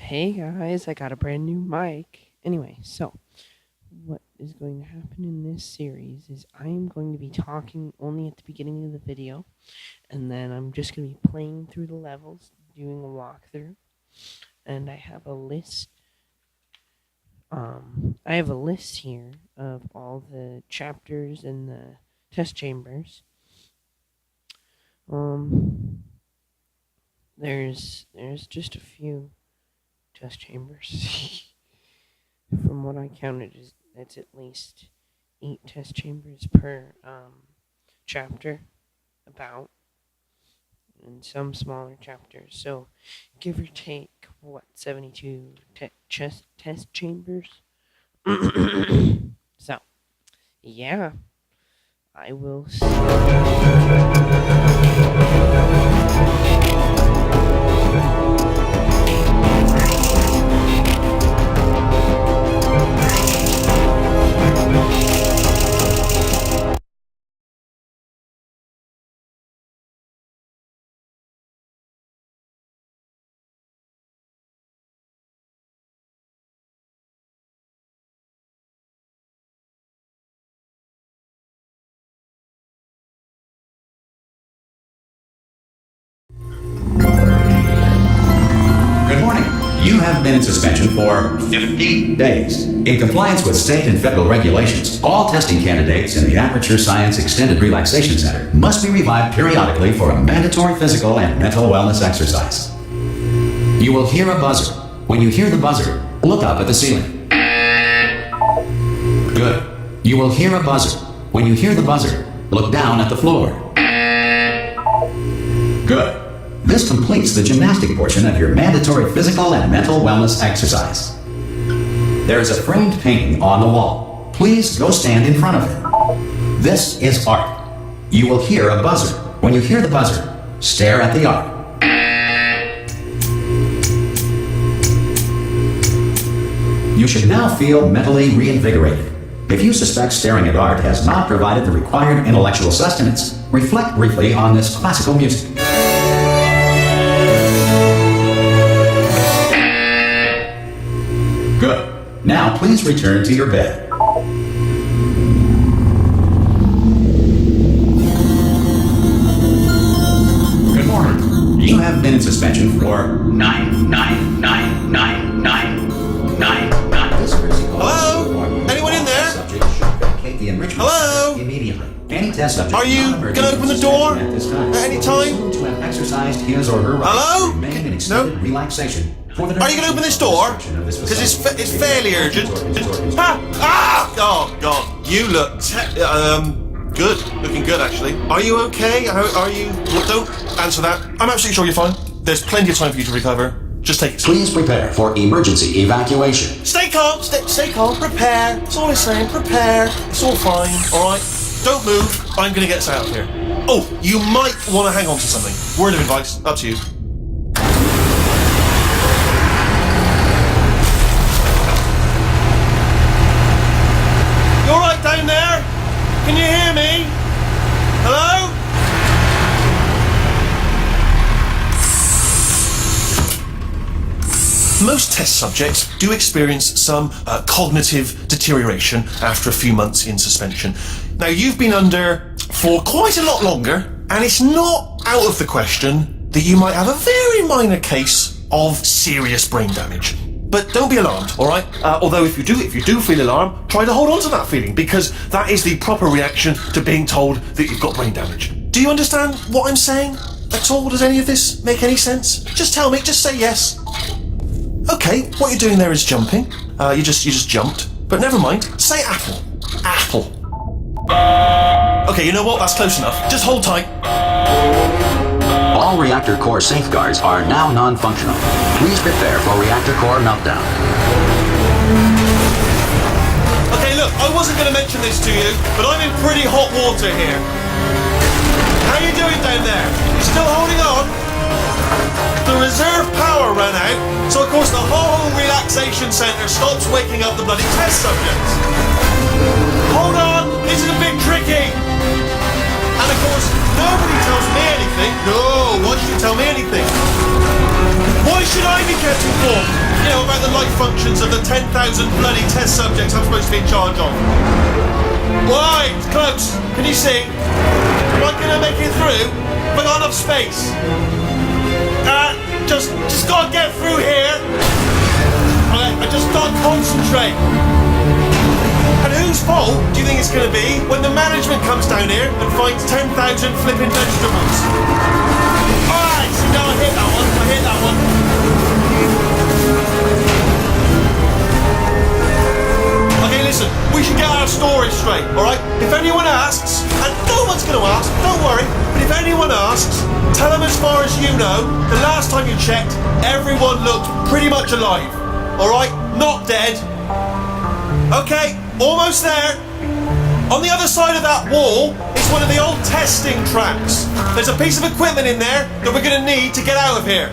Hey guys, I got a brand new mic. Anyway, so what is going to happen in this series is I am going to be talking only at the beginning of the video, and then I'm just going to be playing through the levels, doing a walkthrough, and I have a list. I have a list here of all the chapters and the test chambers. There's just a few test chambers. From what I counted, it's at least 8 test chambers per chapter, about, and some smaller chapters. So, give or take, 72 test chambers. So, yeah, I will see. You have been in suspension for 50 days. In compliance with state and federal regulations, all testing candidates in the Aperture Science Extended Relaxation Center must be revived periodically for a mandatory physical and mental wellness exercise. You will hear a buzzer. When you hear the buzzer, look up at the ceiling. Good. You will hear a buzzer. When you hear the buzzer, look down at the floor. Good. This completes the gymnastic portion of your mandatory physical and mental wellness exercise. There is a framed painting on the wall. Please go stand in front of it. This is art. You will hear a buzzer. When you hear the buzzer, stare at the art. You should now feel mentally reinvigorated. If you suspect staring at art has not provided the required intellectual sustenance, reflect briefly on this classical music. Good. Now please return to your bed. Good morning. You have been in suspension for 9999999. Hello? Anyone in there? Hello? Immediately. Any test subject. Are you gonna open the door at any time? To have exercised his or her right Hello? to remain in extended relaxation. Are you going to open this door? Because it's fairly urgent. Oh, God. You look good. Looking good, actually. Are you okay? Are you... Well, don't answer that. I'm absolutely sure you're fine. There's plenty of time for you to recover. Just take it. Please prepare for emergency evacuation. Stay calm. Stay calm. Prepare. That's all I'm saying. Prepare. It's all fine. All right? Don't move. I'm going to get us out of here. Oh, you might want to hang on to something. Word of advice. Up to you. You all right down there? Can you hear me? Hello? Most test subjects do experience some cognitive deterioration after a few months in suspension. Now, you've been under for quite a lot longer, and it's not out of the question that you might have a very minor case of serious brain damage. But don't be alarmed, all right? Although if you do feel alarmed, try to hold on to that feeling, because that is the proper reaction to being told that you've got brain damage. Do you understand what I'm saying at all? Does any of this make any sense? Just tell me, just say yes. Okay, what you're doing there is jumping. You just jumped. But never mind, say apple. Apple. Okay, you know what? That's close enough. Just hold tight. All reactor core safeguards are now non-functional. Please prepare for reactor core meltdown. Okay, look, I wasn't going to mention this to you, but I'm in pretty hot water here. How you doing down there? You still holding on? The reserve power ran out, so of course the whole relaxation centre stops waking up the bloody test subjects. Hold on, this is a bit tricky. And of course, nobody tells me anything. No, why should you tell me anything? Why should I be kept informed? instructions of the 10,000 bloody test subjects I'm supposed to be in charge of. Right, close. Can you see? Am I gonna make it through? Have I got enough space? Just gotta get through here. I just gotta concentrate. And whose fault do you think it's gonna be when the management comes down here and finds 10,000 flipping vegetables? Alright, so now I hit that one. Okay, listen, we should get our story straight, alright? If anyone asks, and no one's gonna ask, don't worry, but if anyone asks, tell them as far as you know, the last time you checked, everyone looked pretty much alive, alright? Not dead. Okay, almost there. On the other side of that wall is one of the old testing tracks. There's a piece of equipment in there that we're gonna need to get out of here.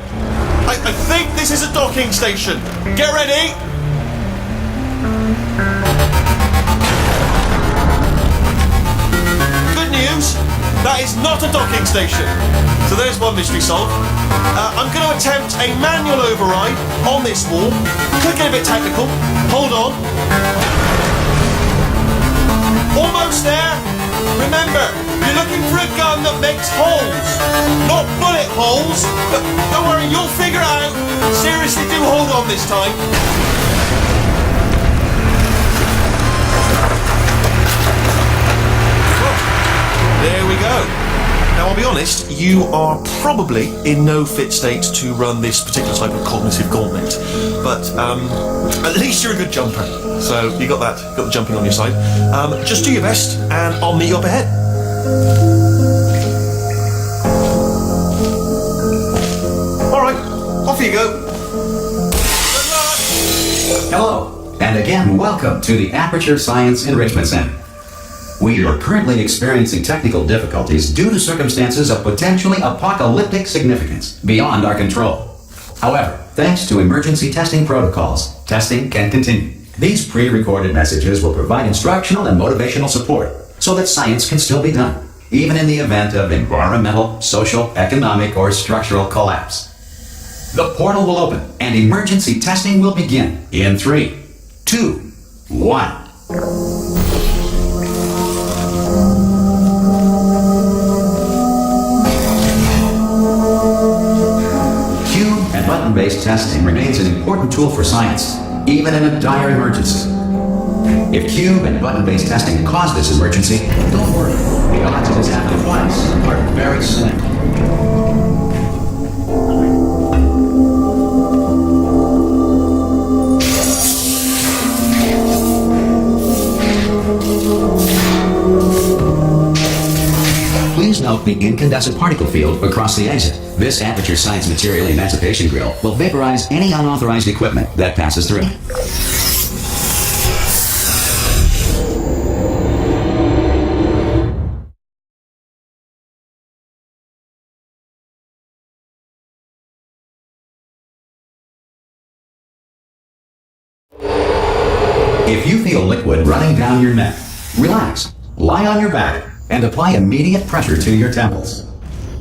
I think this is a docking station. Get ready. Good news, that is not a docking station. So there's one mystery solved. I'm going to attempt a manual override on this wall. Could get a bit technical. Hold on. Almost there. Remember, you're looking for a gun that makes holes, not bullet holes. But don't worry, you'll figure it out. Seriously, do hold on this time. There we go. Now, I'll be honest, you are probably in no fit state to run this particular type of cognitive gauntlet. But at least you're a good jumper. So you got the jumping on your side. Just do your best, and I'll meet you up ahead. All right, off you go. Good luck. Hello, and again, welcome to the Aperture Science Enrichment Center. We are currently experiencing technical difficulties due to circumstances of potentially apocalyptic significance beyond our control. However, thanks to emergency testing protocols, testing can continue. These pre-recorded messages will provide instructional and motivational support so that science can still be done, even in the event of environmental, social, economic, or structural collapse. The portal will open and emergency testing will begin in 3, 2, 1. Button-based testing remains an important tool for science, even in a dire emergency. If cube and button-based testing caused this emergency, don't worry. The odds of this happening twice are very slim. Please note the incandescent particle field across the exit. This Aperture Science Material Emancipation Grill will vaporize any unauthorized equipment that passes through. If you feel liquid running down your neck, relax, lie on your back, and apply immediate pressure to your temples.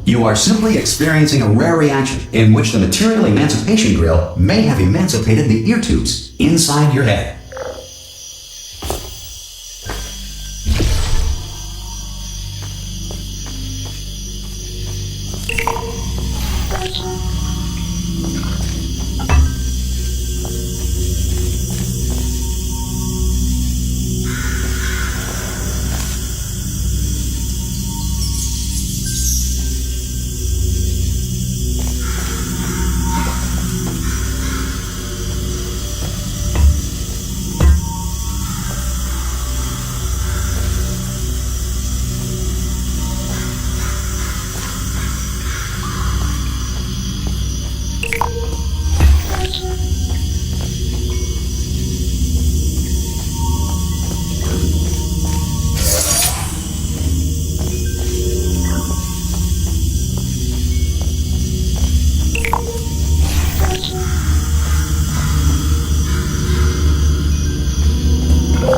You are simply experiencing a rare reaction in which the Material Emancipation Grill may have emancipated the ear tubes inside your head.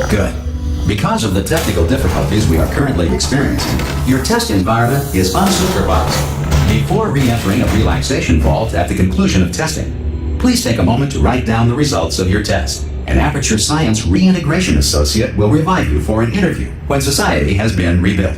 Good. Because of the technical difficulties we are currently experiencing, your test environment is unsupervised. Before re-entering a relaxation vault at the conclusion of testing, Please take a moment to write down the results of your test. An Aperture Science Reintegration Associate will revive you for an interview when society has been rebuilt.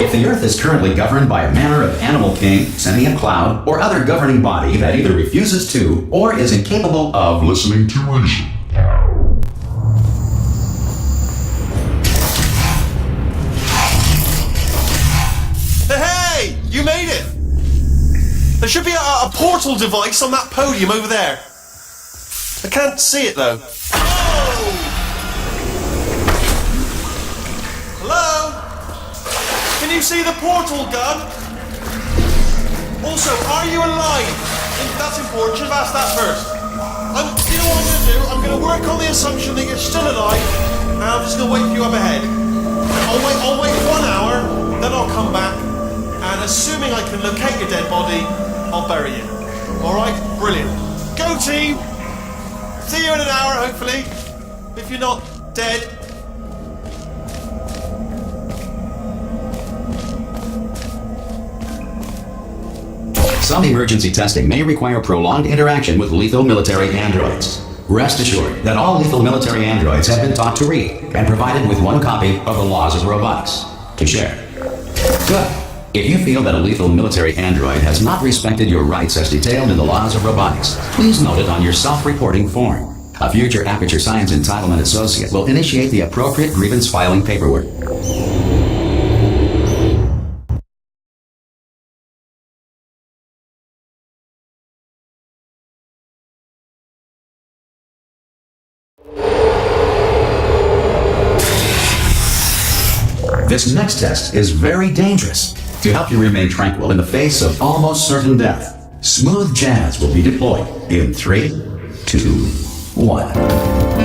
If the Earth is currently governed by a manner of animal king, sentient cloud, or other governing body that either refuses to or is incapable of listening to reason. Hey! You made it! There should be a portal device on that podium over there. I can't see it though. Oh! Hello? Can you see the portal gun? Also, are you alive? That's important. Should have asked that first. You know what I'm going to do? I'm going to work on the assumption that you're still alive, and I'm just going to wait for you up ahead. I'll wait 1 hour, then I'll come back, and assuming I can locate your dead body, I'll bury you. All right? Brilliant. Go team. See you in an hour, hopefully. If you're not dead. Some emergency testing may require prolonged interaction with lethal military androids. Rest assured that all lethal military androids have been taught to read and provided with 1 copy of the Laws of Robotics to share. Good. If you feel that a lethal military android has not respected your rights as detailed in the Laws of Robotics, please note it on your self-reporting form. A future Aperture Science Entitlement Associate will initiate the appropriate grievance filing paperwork. This next test is very dangerous. To help you remain tranquil in the face of almost certain death, smooth jazz will be deployed in 3, 2, 1.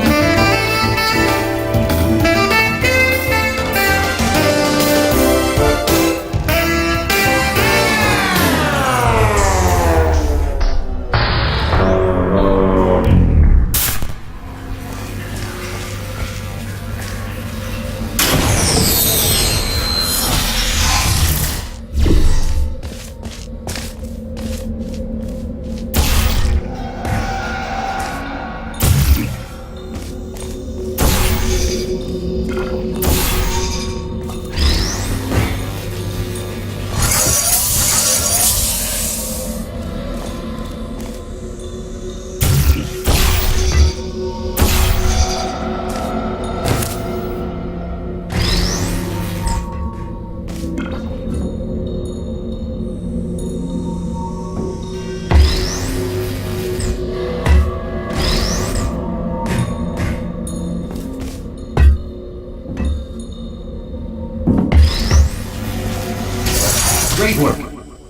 Great work.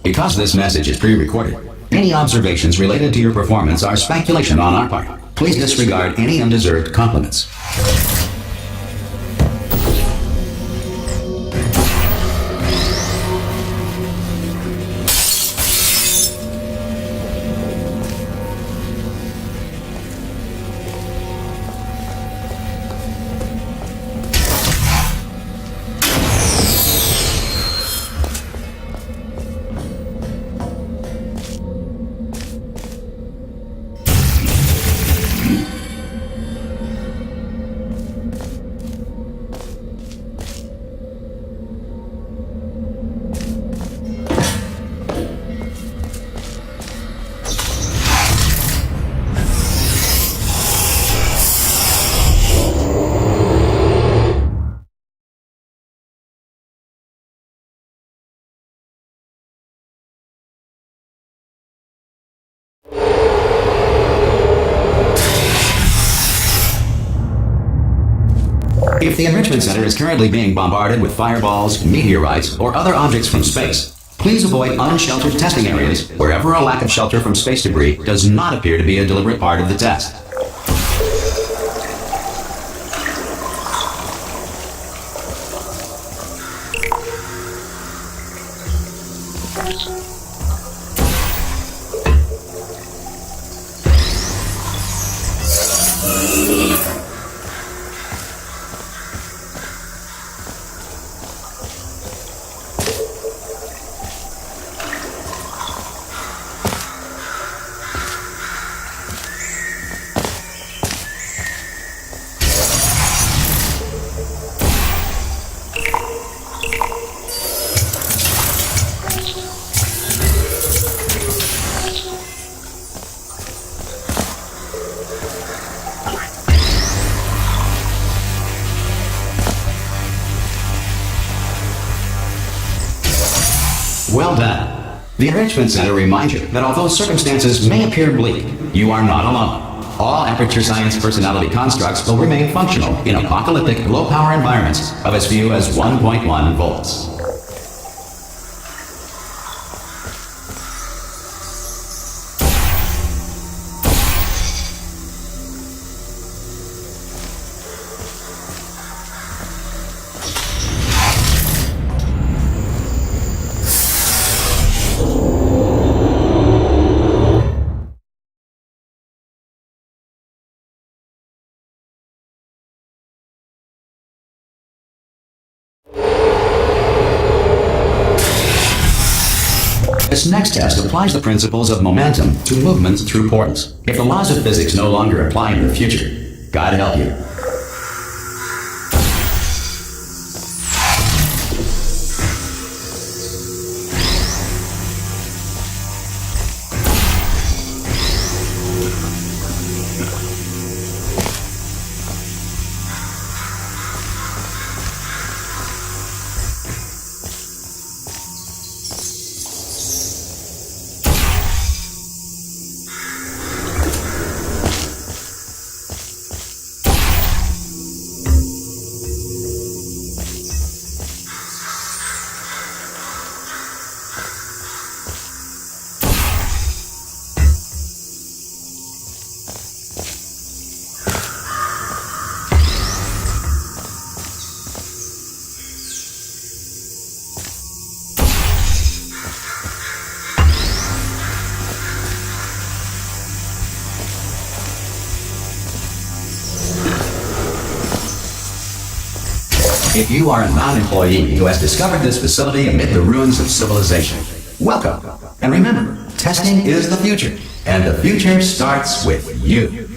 Because this message is pre-recorded, any observations related to your performance are speculation on our part. Please disregard any undeserved compliments. If the Enrichment Center is currently being bombarded with fireballs, meteorites, or other objects from space, please avoid unsheltered testing areas wherever a lack of shelter from space debris does not appear to be a deliberate part of the test. Well done. The Enrichment Center reminds you that although circumstances may appear bleak, you are not alone. All Aperture Science personality constructs will remain functional in apocalyptic low-power environments of as few as 1.1 volts. This next test applies the principles of momentum to movement through portals. If the laws of physics no longer apply in the future, God help you. If you are a non-employee who has discovered this facility amid the ruins of civilization, welcome. And remember, testing is the future, and the future starts with you.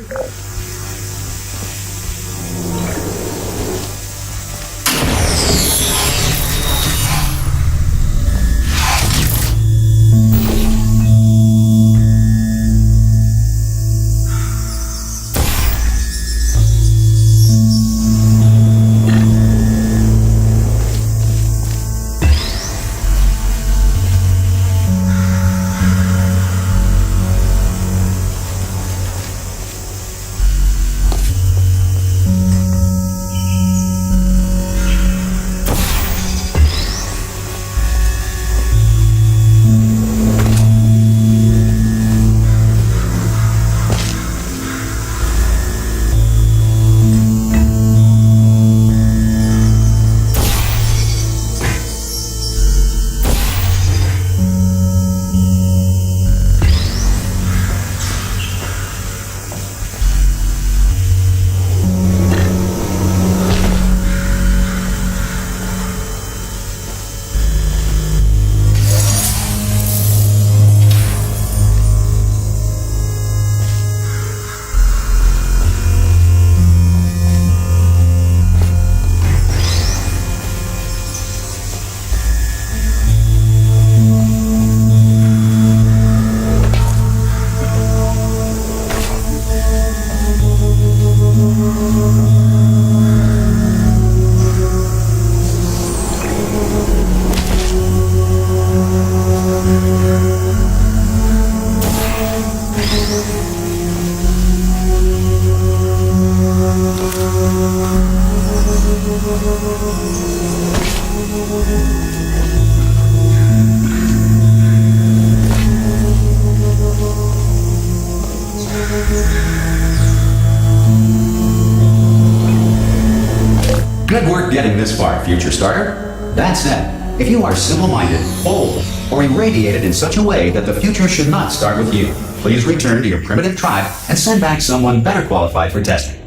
Good work getting this far, Future Starter. That said, if you are simple-minded, old, or irradiated in such a way that the future should not start with you, please return to your primitive tribe and send back someone better qualified for testing.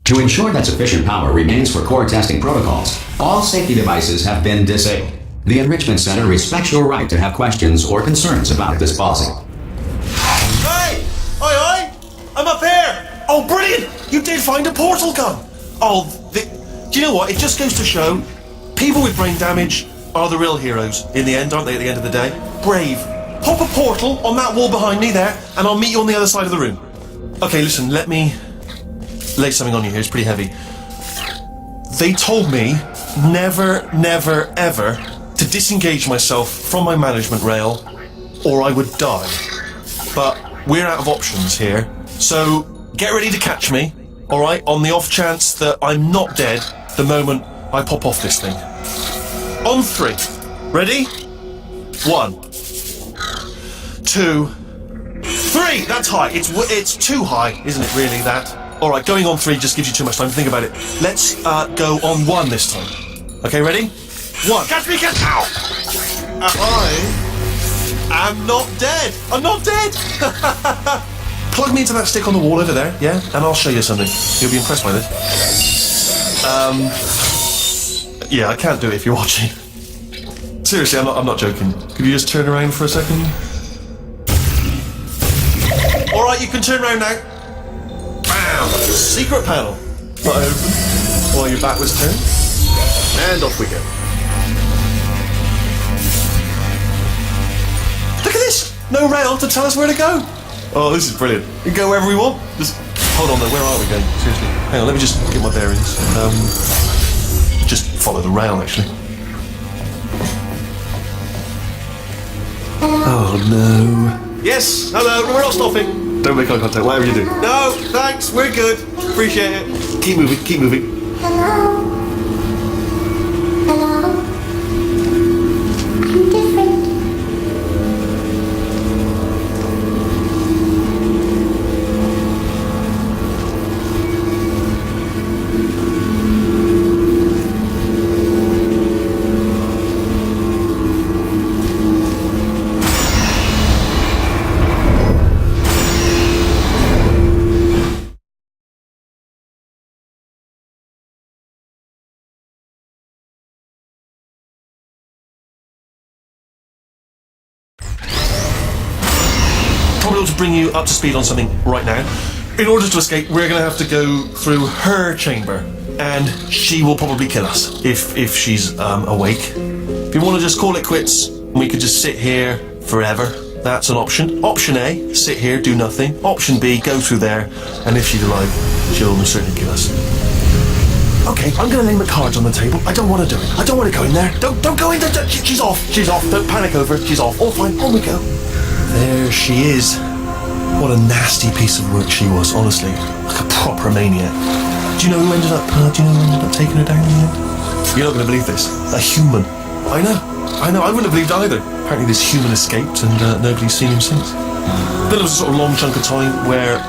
To ensure that sufficient power remains for core testing protocols, all safety devices have been disabled. The Enrichment Center respects your right to have questions or concerns about this policy. Hey! Oi, oi! I'm up here! Oh, brilliant! You did find a portal gun! Oh, do you know what? It just goes to show, people with brain damage are the real heroes in the end, aren't they, at the end of the day? Brave, pop a portal on that wall behind me there, and I'll meet you on the other side of the room. Okay, listen, let me lay something on you here. It's pretty heavy. They told me never, never, ever to disengage myself from my management rail, or I would die. But we're out of options here, so get ready to catch me, alright, on the off chance that I'm not dead the moment I pop off this thing. On 3. Ready? 1, 2, 3! That's high. It's too high, isn't it, really, that? Alright, going on 3 just gives you too much time to think about it. Let's go on 1 this time. Okay, ready? 1. Catch me, catch! Ow! I am not dead! I'm not dead! Plug me into that stick on the wall over there, yeah? And I'll show you something. You'll be impressed by this. Yeah, I can't do it if you're watching. Seriously, I'm not joking. Could you just turn around for a second? Alright, you can turn around now. Bam! Secret panel. Not open. While your back was turned. And off we go. Look at this! No rail to tell us where to go. Oh, this is brilliant. We can go wherever we want. Just hold on though, where are we going? Seriously. Hang on, let me just get my bearings. Just follow the rail actually. Oh no. Yes, hello, we're not stopping. Don't make eye contact, whatever you do. No, thanks, we're good. Appreciate it. Keep moving, keep moving. Hello. Hello. I'm different. Probably ought to bring you up to speed on something right now. In order to escape, we're going to have to go through her chamber, and she will probably kill us if she's awake. If you want to just call it quits, we could just sit here forever. That's an option. Option A, sit here, do nothing. Option B, go through there, and if she's alive, she'll almost certainly kill us. Okay, I'm going to lay my cards on the table. I don't want to do it. I don't want to go in there. Don't go in there. She's off. She's off. Don't panic over it. She's off. All fine. On we go. There she is. What a nasty piece of work she was, honestly. Like a proper maniac. Do you know who ended up taking her down in the end? You're not going to believe this. A human. I know. I wouldn't have believed either. Apparently this human escaped and nobody's seen him since. Then there was a sort of long chunk of time where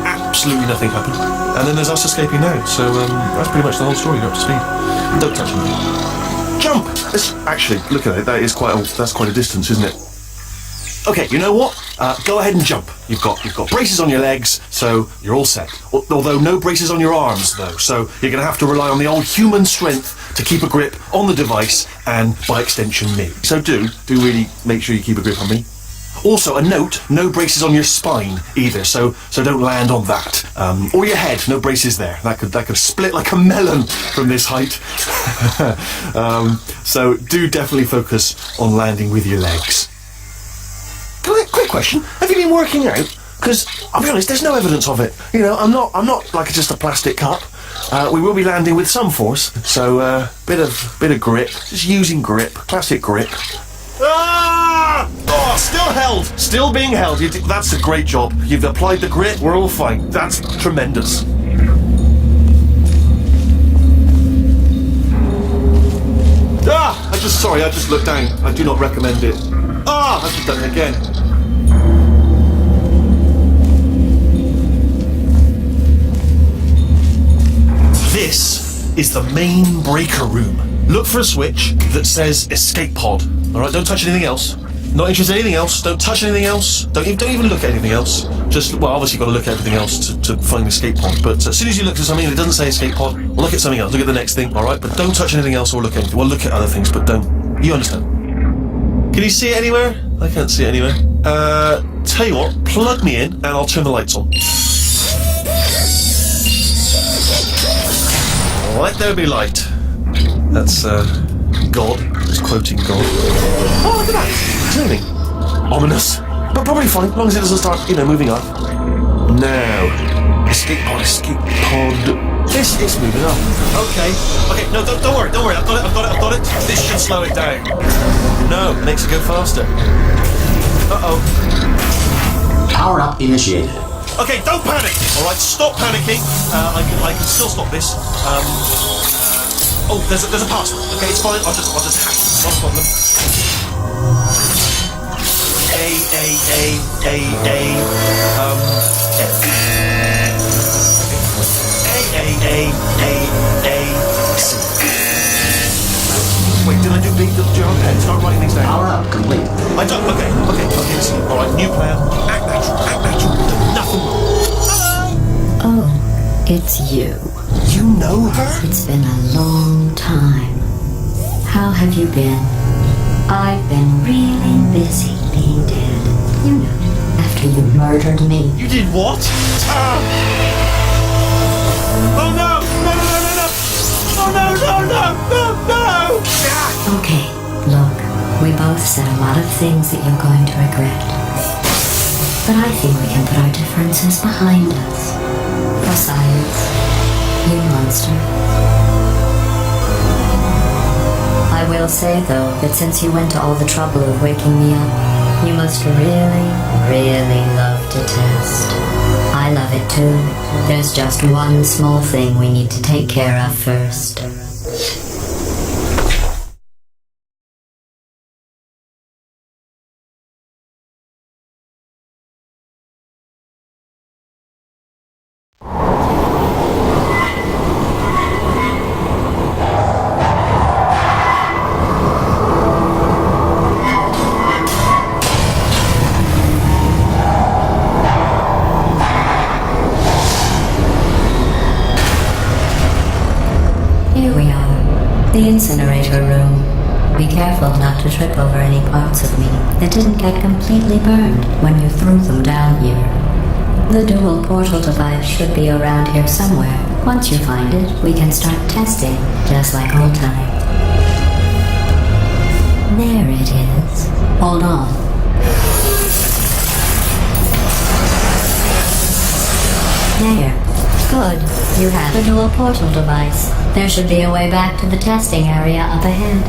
absolutely nothing happened. And then there's us escaping now. So that's pretty much the whole story. You're up to speed. Don't touch me. Jump! Actually, look at it. That's quite a distance, isn't it? Okay, you know what? Go ahead and jump. You've got braces on your legs, so you're all set. Although no braces on your arms, though. So you're going to have to rely on the old human strength to keep a grip on the device, and by extension, me. So do really make sure you keep a grip on me. Also, a note: no braces on your spine either. So don't land on that. Or your head. No braces there. That could split like a melon from this height. So do definitely focus on landing with your legs. Quick question: have you been working out? Because I'll be honest, there's no evidence of it. You know, I'm not like just a plastic cup. We will be landing with some force, so bit of grip. Just using grip, classic grip. Ah! Oh, still held, still being held. That's a great job. You've applied the grip. We're all fine. That's tremendous. I just looked down. I do not recommend it. I've just done it again. This is the main breaker room. Look for a switch that says escape pod. Alright, don't touch anything else. Not interested in anything else. Don't touch anything else. Don't even look at anything else. Obviously you've got to look at everything else to find the escape pod. But as soon as you look at something that doesn't say escape pod, look at something else. Look at the next thing, alright? But don't touch anything else or look at anything. Well, look at other things, but don't. You understand? Can you see it anywhere? I can't see it anywhere. Tell you what, plug me in and I'll turn the lights on. Let there be light. That's God. It's quoting God. Oh, look at that. Turning. ominous. But probably fine, as long as it doesn't start, moving up. Now, escape pod. It's moving up. Okay, no, don't worry. I've got it. This should slow it down. No, makes it go faster. Uh-oh. Power up initiated. Okay, don't panic. All right, stop panicking. I can still stop this. Oh, there's a password. Okay, it's fine. I'll just hack it. Not a problem. Wait, did I do big? Did you okay? Start writing things down. Power up complete. I don't. Okay. Listen. All right, new plan. Act natural. Nothing wrong. Oh, it's you. You know her? It's been a long time. How have you been? I've been really busy being dead. You know, after you murdered me. You did what? Oh no! Oh no! Okay, look, we both said a lot of things that you're going to regret. But I think we can put our differences behind us. For science, you monster. I will say, though, that since you went to all the trouble of waking me up, you must really, really love to test. I love it too. There's just one small thing we need to take care of first. Here we are, the incinerator room. Be careful not to trip over any parts of me that didn't get completely burned when you threw them down here. The dual portal device should be around here somewhere. Once you find it, we can start testing, just like old times. There it is. Hold on. There. Good. You have a dual portal device. There should be a way back to the testing area up ahead.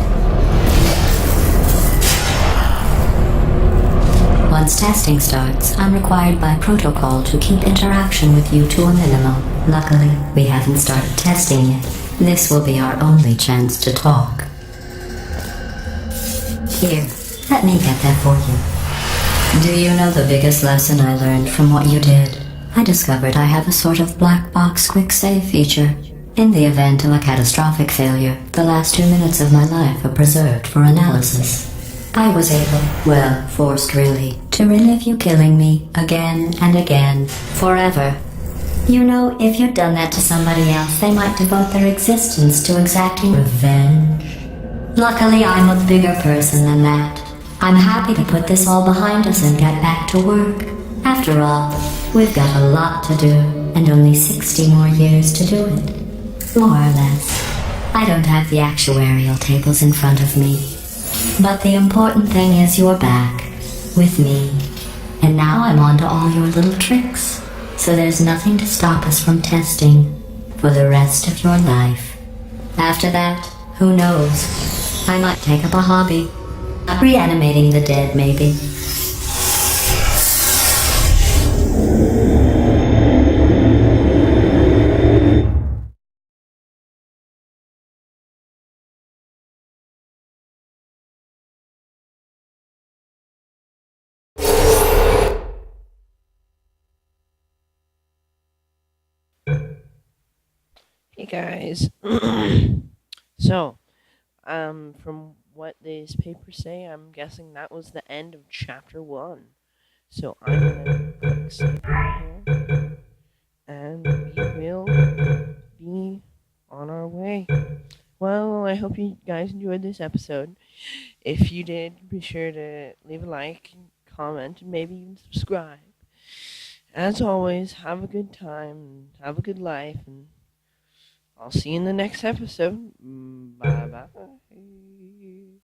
Once testing starts, I'm required by protocol to keep interaction with you to a minimum. Luckily, we haven't started testing yet. This will be our only chance to talk. Here, let me get that for you. Do you know the biggest lesson I learned from what you did? I discovered I have a sort of black box quick save feature. In the event of a catastrophic failure, the last 2 minutes of my life are preserved for analysis. I was able, forced really, to relive you killing me again and again, forever. You know, if you'd done that to somebody else, they might devote their existence to exacting revenge. Luckily, I'm a bigger person than that. I'm happy to put this all behind us and get back to work. After all, we've got a lot to do, and only 60 more years to do it. More or less. I don't have the actuarial tables in front of me. But the important thing is you're back, with me. And now I'm on to all your little tricks. So there's nothing to stop us from testing for the rest of your life. After that, who knows? I might take up a hobby. Reanimating the dead, maybe. Hey guys. So, from what these papers say, I'm guessing that was the end of chapter 1. So I'm gonna click save right here, and we will be on our way. Well, I hope you guys enjoyed this episode. If you did, be sure to leave a like, comment, and maybe even subscribe. As always, have a good time, have a good life, and I'll see you in the next episode. Bye bye.